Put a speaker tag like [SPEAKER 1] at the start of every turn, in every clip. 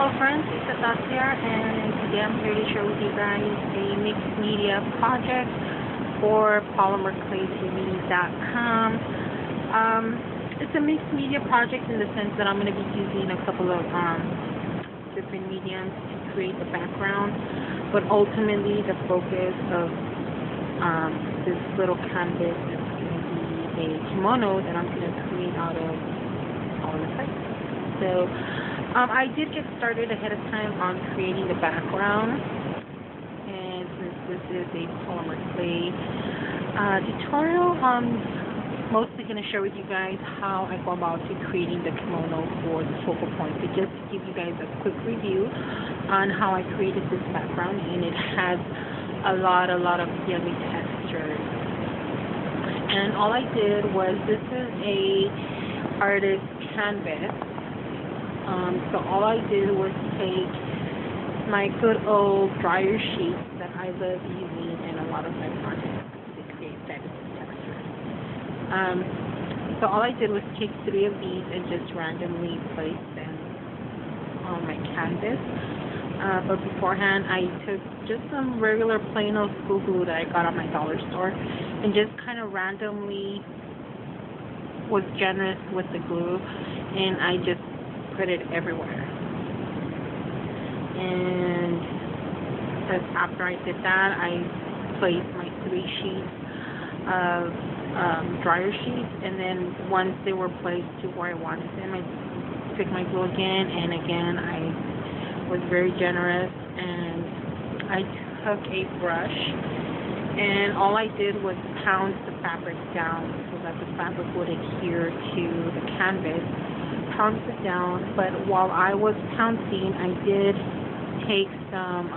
[SPEAKER 1] Hello friends, it's Atasia, and today I'm here to share with you guys a mixed media project for polymerclaytv.com. It's a mixed media project in the sense that I'm going to be using a couple of different mediums to create the background, but ultimately the focus of this little canvas is going to be a kimono that I'm going to create out of polymer clay. So I did get started ahead of time on creating the background, and since this is a polymer clay tutorial, I'm mostly going to share with you guys how I go about to creating the kimono for the focal point. But just to give you guys a quick review on how I created this background, and it has a lot of yummy textures. And all I did was, this is a artist canvas. So all I did was take my good old dryer sheets that I love using in a lot of my projects to create fantasy textures. So all I did was take 3 of these and just randomly place them on my canvas. But beforehand, I took just some regular plain old school glue that I got at my dollar store and just kind of randomly was generous with the glue, and I just put it everywhere. And just after I did that, I placed my 3 sheets of dryer sheets, and then once they were placed to where I wanted them, I took my glue again, and again I was very generous, and I took a brush and all I did was pound the fabric down so that the fabric would adhere to the canvas. Pound it down, but while I was pouncing, I did take some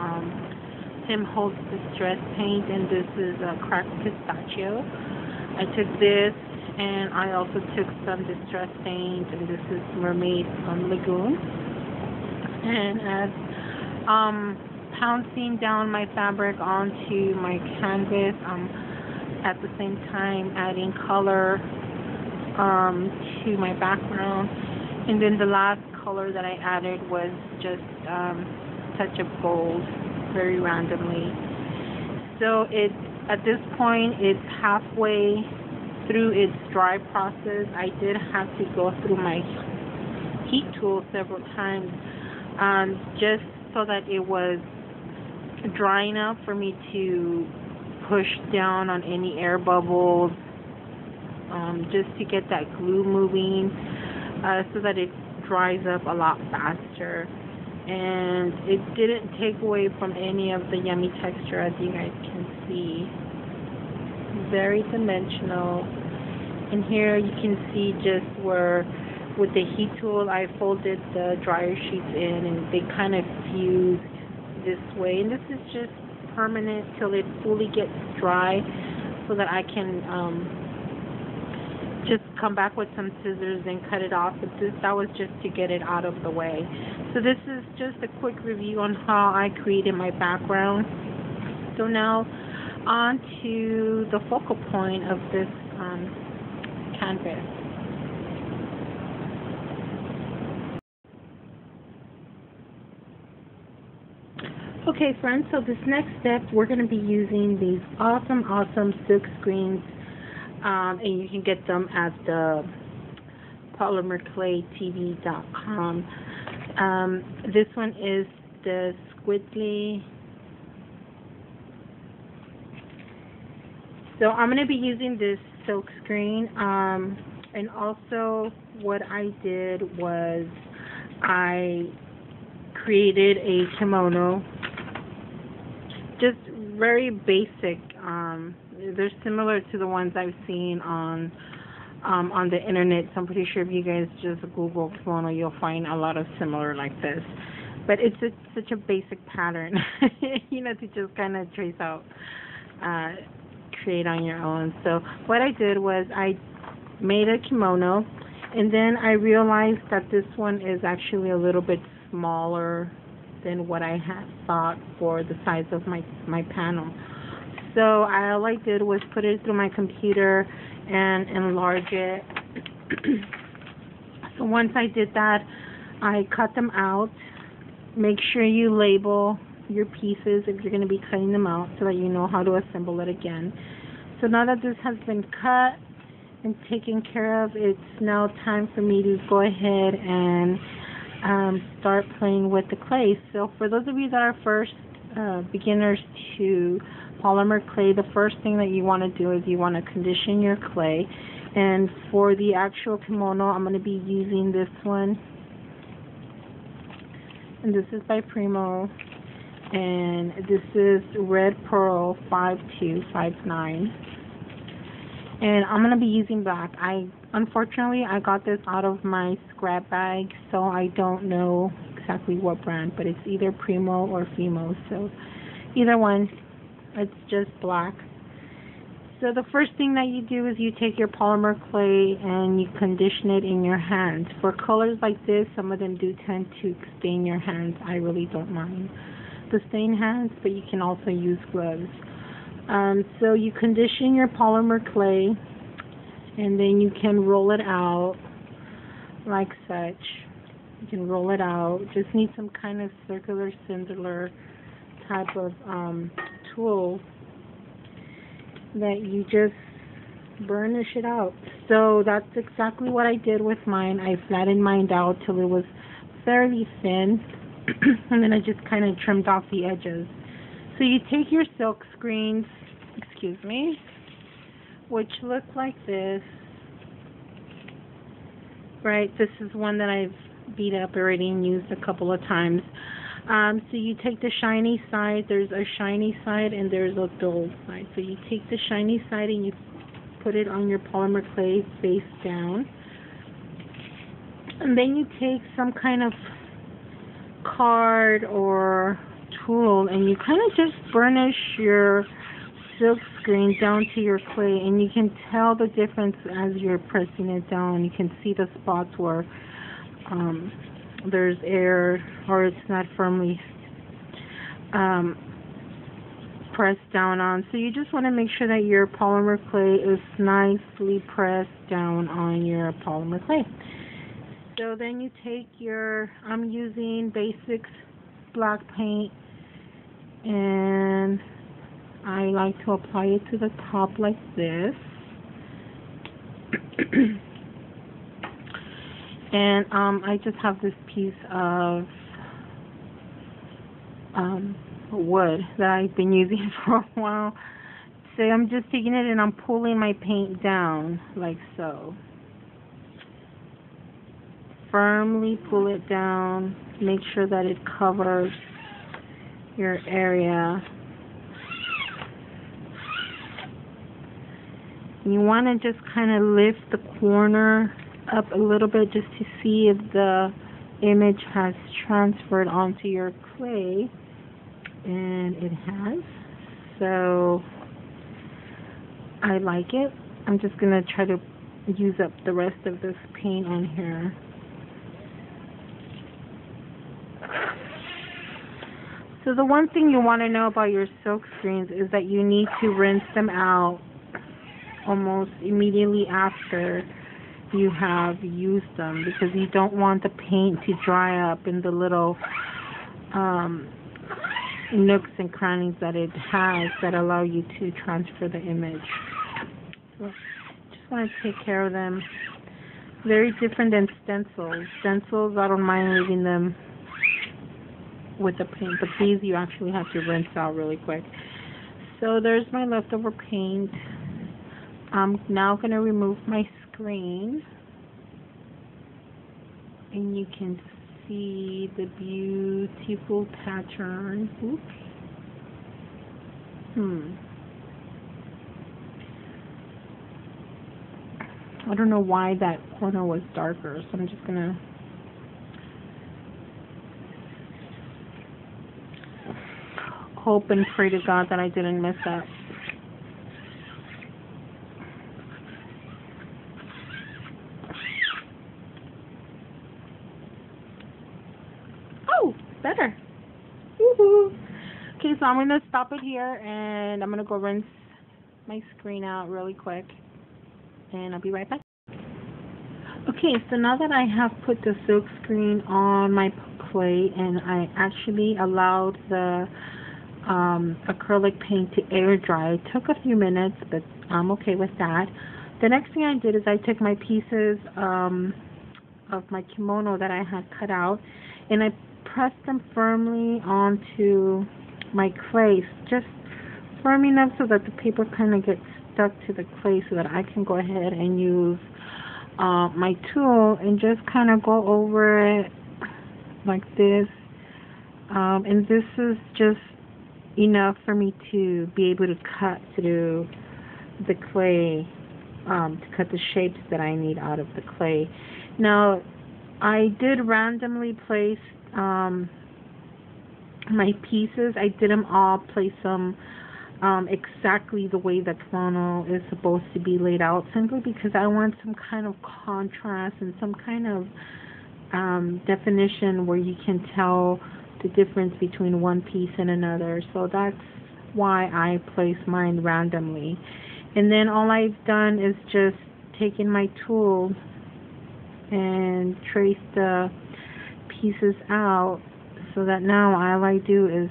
[SPEAKER 1] Tim Holtz distress paint, and this is a cracked pistachio. I took this, and I also took some distress paint, and this is Mermaid Lagoon. And as pouncing down my fabric onto my canvas, at the same time adding color to my background. And then the last color that I added was just touch of gold, very randomly. So at this point, it's halfway through its dry process. I did have to go through my heat tool several times, just so that it was dry enough for me to push down on any air bubbles, just to get that glue moving, so that it dries up a lot faster. And it didn't take away from any of the yummy texture, as you guys can see. Very dimensional. And here you can see just where with the heat tool I folded the dryer sheets in, and they kind of fused this way. And this is just permanent till it fully gets dry, so that I can just come back with some scissors and cut it off. But that was just to get it out of the way. So this is just a quick review on how I created my background. So now on to the focal point of this canvas. Okay friends, so this next step, we're going to be using these awesome silk screens, and you can get them at the polymerclaytv.com. This one is the squiggly. So I'm going to be using this silk screen, and also what I did was I created a kimono, just very basic. They're similar to the ones I've seen on the internet, so I'm pretty sure if you guys just Google kimono, you'll find a lot of similar like this. But it's such a basic pattern, you know, to just kind of trace out, create on your own. So what I did was I made a kimono, and then I realized that this one is actually a little bit smaller than what I had thought for the size of my panel. So all I did was put it through my computer and enlarge it. So once I did that, I cut them out make sure you label your pieces if you're going to be cutting them out so that you know how to assemble it again. So now that this has been cut and taken care of, it's now time for me to go ahead and start playing with the clay. So for those of you that are first beginners to polymer clay, the first thing that you want to do is you want to condition your clay. And for the actual kimono, I'm going to be using this one. And this is by Primo. And this is Red Pearl 5259. And I'm going to be using black. Unfortunately, I got this out of my scrap bag, so I don't know exactly what brand, but it's either Primo or Fimo. So either one, it's just black. So the first thing that you do is you take your polymer clay and you condition it in your hands. For colors like this, some of them do tend to stain your hands. I really don't mind the stained hands, but you can also use gloves. So you condition your polymer clay, and then you can roll it out like such. You can roll it out. Just need some kind of circular cylinder type of tool that you just burnish it out. So that's exactly what I did with mine. I flattened mine out till it was fairly thin, and then I just kind of trimmed off the edges. So you take your silk screens, excuse me, which look like this. Right, this is one that I've beat up already and used a couple of times. So you take the shiny side, there's a shiny side and there's a dull side. So you take the shiny side and you put it on your polymer clay face down. And then you take some kind of card or tool and you kind of just burnish your silk screen down to your clay, and you can tell the difference as you're pressing it down. You can see the spots where there's air or it's not firmly pressed down on. So you just want to make sure that your polymer clay is nicely pressed down on your polymer clay. So then you take your, I'm using Basics black paint, and I like to apply it to the top like this. And I just have this piece of wood that I've been using for a while. So I'm just taking it and I'm pulling my paint down like so. Firmly pull it down. Make sure that it covers your area. You want to just kind of lift the corner up a little bit just to see if the image has transferred onto your clay, and it has. So I like it. I'm just going to try to use up the rest of this paint on here. So the one thing you want to know about your silk screens is that you need to rinse them out almost immediately after you have used them, because you don't want the paint to dry up in the little nooks and crannies that it has that allow you to transfer the image. So just want to take care of them. Very different than stencils. Stencils, I don't mind leaving them with the paint, but these you actually have to rinse out really quick. So there's my leftover paint. I'm now going to remove my screen, and you can see the beautiful pattern. Oops. I don't know why that corner was darker, so I'm just going to hope and pray to God that I didn't miss that. Oh, better. Woohoo! Okay, so I'm going to stop it here, and I'm going to go rinse my screen out really quick, and I'll be right back. Okay, so now that I have put the silk screen on my clay, and I actually allowed the acrylic paint to air dry. It took a few minutes, but I'm okay with that. The next thing I did is I took my pieces of my kimono that I had cut out, and I pressed them firmly onto my clay, just firm enough so that the paper kind of gets stuck to the clay, so that I can go ahead and use my tool and just kind of go over it like this. And this is just enough for me to be able to cut through the clay, to cut the shapes that I need out of the clay. Now, I did randomly place my pieces. I didn't all place them exactly the way the kimono is supposed to be laid out, simply because I want some kind of contrast and some kind of definition where you can tell the difference between one piece and another. So that's why I place mine randomly. And then all I've done is just taken my tool and trace the pieces out, so that now all I do is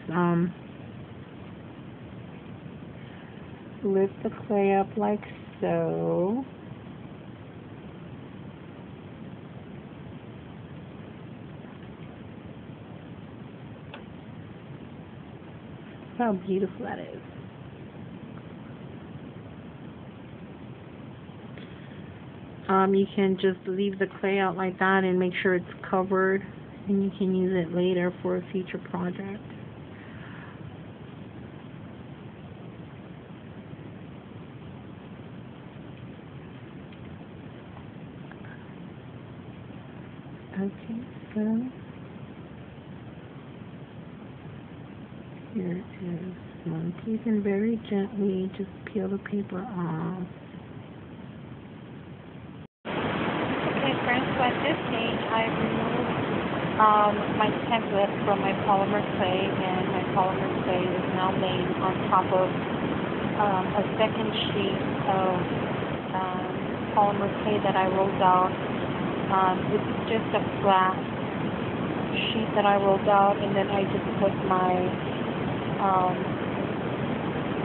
[SPEAKER 1] lift the clay up like so. How beautiful that is. You can just leave the clay out like that and make sure it's covered, and you can use it later for a future project. Okay, so here it is. One piece, and very gently just peel the paper off. So at this stage, I've removed my template from my polymer clay, and my polymer clay is now laid on top of a second sheet of polymer clay that I rolled out. This is just a flat sheet that I rolled out, and then I just put my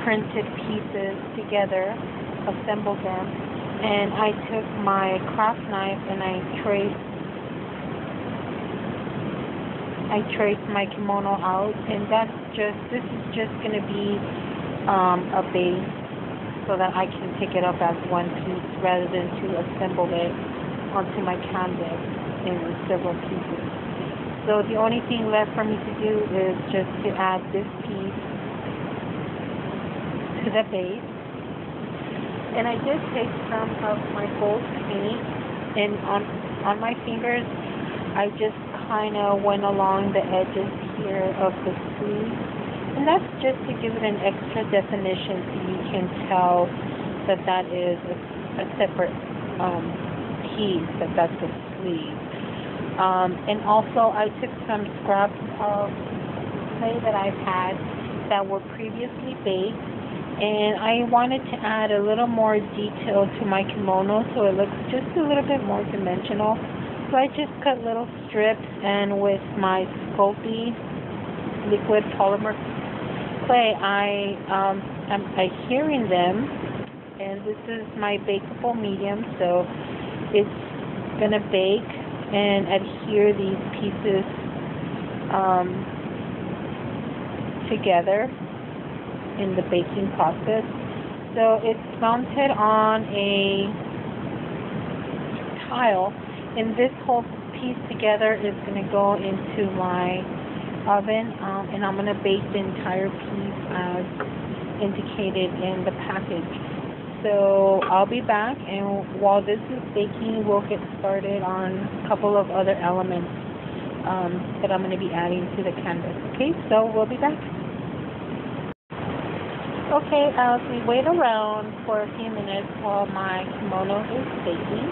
[SPEAKER 1] printed pieces together, assembled them. And I took my craft knife and I traced my kimono out, and this is just going to be a base, so that I can pick it up as one piece rather than to assemble it onto my canvas in several pieces. So the only thing left for me to do is just to add this piece to the base. And I did take some of my gold paint, and on my fingers, I just kind of went along the edges here of the sleeve. And that's just to give it an extra definition, so you can tell that that is a separate piece, that's a sleeve. And also, I took some scraps of clay that I've had that were previously baked, and I wanted to add a little more detail to my kimono, so it looks just a little bit more dimensional. So I just cut little strips, and with my Sculpey liquid polymer clay, I'm adhering them, and this is my bakeable medium, so it's going to bake and adhere these pieces together in the baking process. So it's mounted on a tile, and this whole piece together is going to go into my oven, and I'm going to bake the entire piece as indicated in the package. So I'll be back, and while this is baking, we'll get started on a couple of other elements that I'm going to be adding to the canvas. Okay, so we'll be back. Okay, as we wait around for a few minutes while my kimono is baking,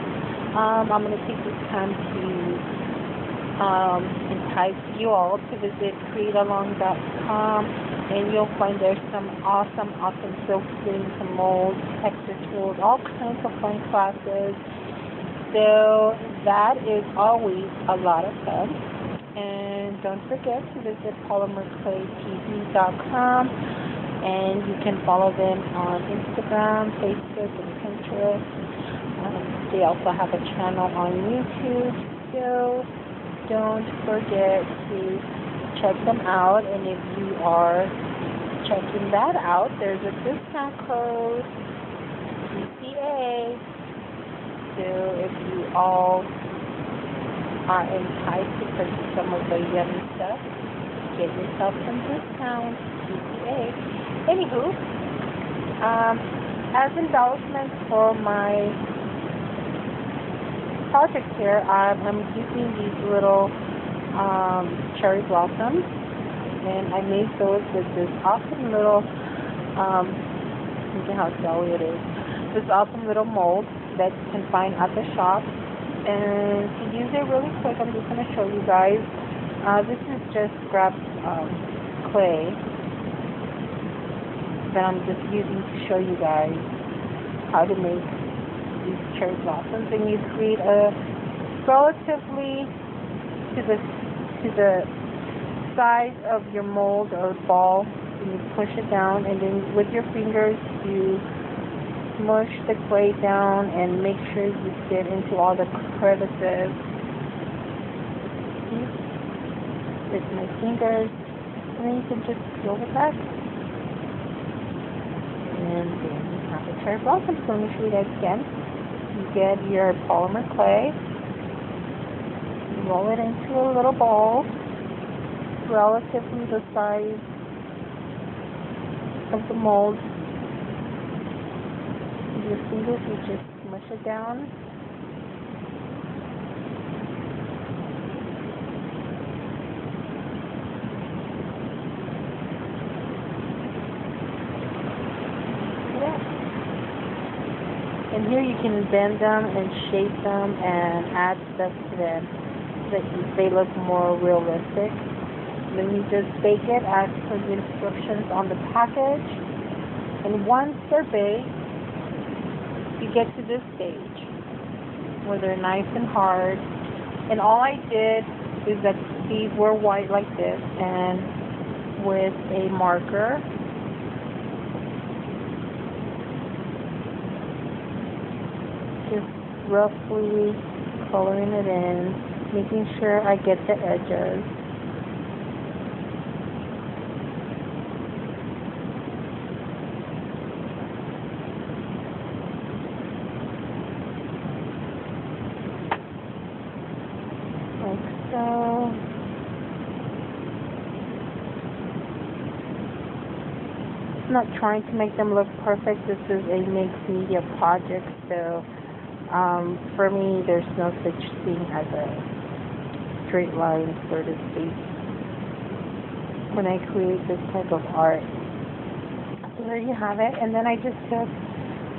[SPEAKER 1] I'm going to take this time to entice you all to visit createalong.com, and you'll find there's some awesome silk screens, some molds, texture tools, all kinds of fun classes. So that is always a lot of fun. And don't forget to visit polymerclaytv.com, and you can follow them on Instagram, Facebook, and Pinterest. They also have a channel on YouTube, so don't forget to check them out. And if you are checking that out, there's a discount code, CCA. So if you all are enticed to purchase some of the yummy stuff, get yourself some discount, CCA. Anywho, as embellishments for my project here, I'm using these little cherry blossoms, and I made those with this awesome little, look at how jelly it is, this awesome little mold that you can find at the shop. And to use it really quick, I'm just going to show you guys. This is just scrapped clay that I'm just using to show you guys how to make these cherry blossoms. And you create a relatively to the size of your mold or ball, and you push it down, and then with your fingers you smush the clay down and make sure you get into all the crevices. With my fingers, and then you can just peel it back, and then you have a cherry blossom. So let me show you guys again. You get your polymer clay, you roll it into a little ball, relatively the size of the mold. With your fingers, you just smush it down. And here you can bend them and shape them and add stuff to them so that they look more realistic. Then you just bake it as per the instructions on the package. And once they're baked, you get to this stage where they're nice and hard. And all I did is that these were white like this, and with a marker, just roughly coloring it in, making sure I get the edges. Like so. I'm not trying to make them look perfect. This is a mixed media project, so for me, there's no such thing as a straight line, so to speak, when I create this type of art. So there you have it. And then I just took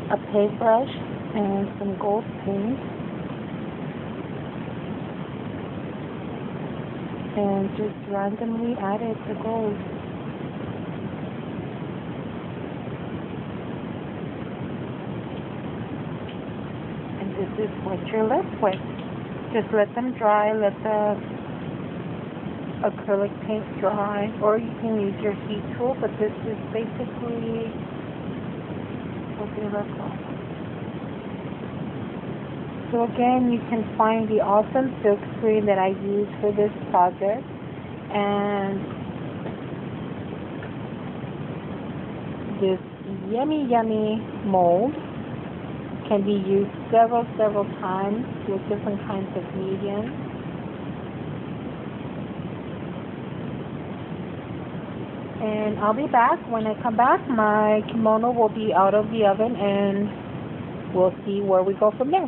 [SPEAKER 1] a paintbrush and some gold paint and just randomly added the gold. This is what you're left with. Just let them dry, let the acrylic paint dry, or you can use your heat tool, but this is basically what they look like. So again, you can find the awesome silk screen that I used for this project, and this yummy mold can be used several times with different kinds of mediums. And I'll be back. When I come back, my kimono will be out of the oven, and we'll see where we go from there.